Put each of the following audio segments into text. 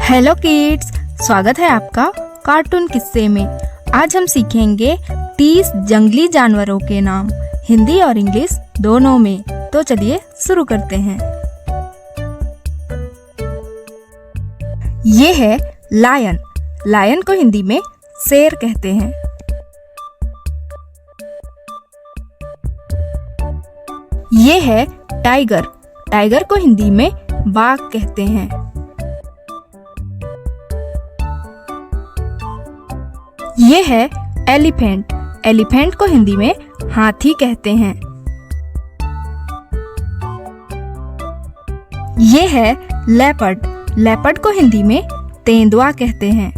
Hello kids, स्वागत है आपका कार्टून किस्से में। आज हम सीखेंगे 30 जंगली जानवरों के नाम, हिंदी और इंग्लिश दोनों में। तो चलिए शुरू करते हैं। ये है लायन। लायन को हिंदी में शेर कहते हैं। ये है टाइगर। टाइगर को हिंदी में बाघ कहते हैं। ये है एलिफेंट। एलिफेंट को हिंदी में हाथी कहते हैं। ये है लेपर्ड। लेपर्ड को हिंदी में तेंदुआ कहते हैं।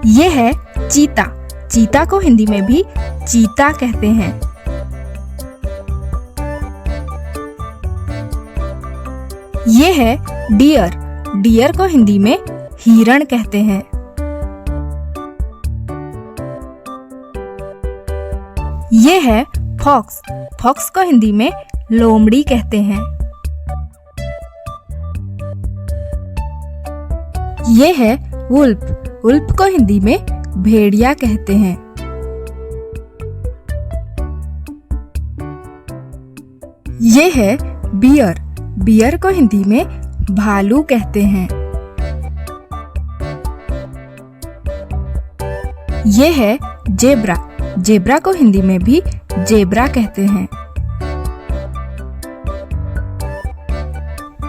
ये है चीता। चीता को हिंदी में भी चीता कहते हैं। ये है डियर। डियर को हिंदी में हिरण कहते हैं। ये है फॉक्स। फॉक्स को हिंदी में लोमड़ी कहते हैं। ये है वुल्फ। वुल्फ को हिंदी में भेड़िया कहते हैं। ये है बियर। बियर को हिंदी में भालू कहते हैं। ये है जेब्रा। जेब्रा को हिंदी में भी जेब्रा कहते हैं।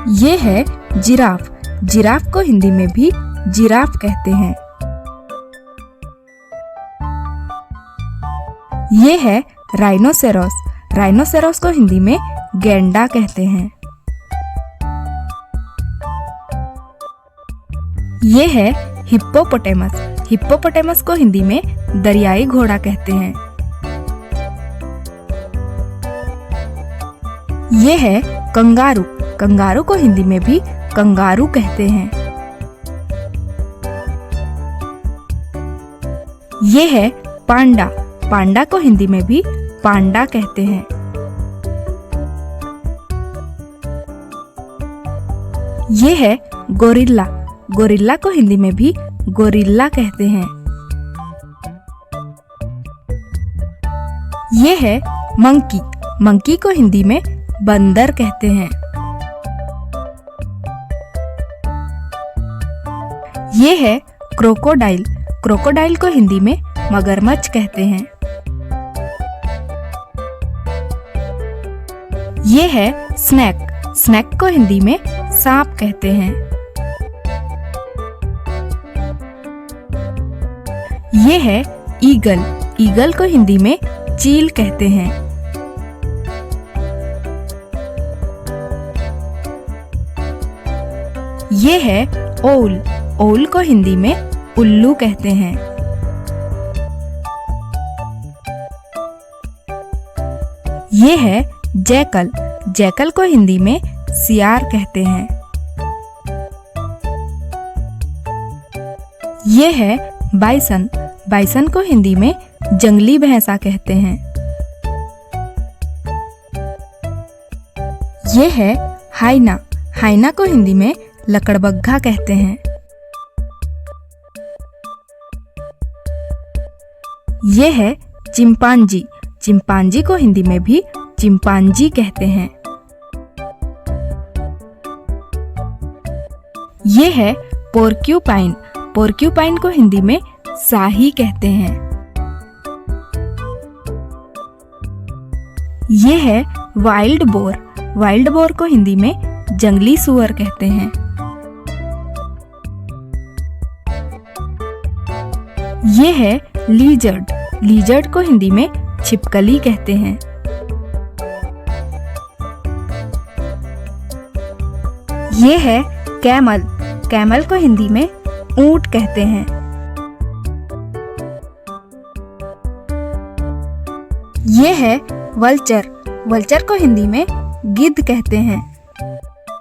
ये है जिराफ। जिराफ को हिंदी में भी जिराफ कहते हैं। ये है राइनोसेरोस। राइनोसेरोस को हिंदी में गैंडा कहते हैं। ये है हिप्पोपोटेमस। हिप्पोपोटेमस को हिंदी में दरियाई घोड़ा कहते हैं। ये है कंगारू। कंगारू को हिंदी में भी कंगारू कहते हैं। ये है पांडा। पांडा को हिंदी में भी पांडा कहते हैं। ये है गोरिल्ला। गोरिल्ला को हिंदी में भी गोरिल्ला कहते हैं। ये है मंकी। मंकी को हिंदी में बंदर कहते हैं। ये है क्रोकोडाइल। क्रोकोडाइल को हिंदी में मगरमच्छ कहते हैं। ये है स्नेक। स्नेक को हिंदी में सांप कहते हैं। ये है ईगल। ईगल को हिंदी में चील कहते हैं। ये है ओल। ओल को हिंदी में उल्लू कहते हैं। ये है जैकल। जैकल को हिंदी में सियार कहते हैं। ये है बाइसन। बाइसन को हिंदी में जंगली भैंसा कहते हैं। ये है हाइना। हाइना को हिंदी में लकड़बग्घा कहते हैं। ये है चिंपांजी। चिंपांजी को हिंदी में भी चिंपांजी कहते हैं। ये है पोर्क्यूपाइन। पोर्क्यूपाइन को हिंदी में साही कहते हैं। ये है वाइल्ड बोर। वाइल्ड बोर को हिंदी में जंगली सुअर कहते हैं। ये है लीजर्ड। लीजर्ड को हिंदी में छिपकली कहते हैं। ये है कैमल। कैमल को हिंदी में ऊंट कहते हैं। ये है वल्चर। वल्चर को हिंदी में गिद्ध कहते हैं।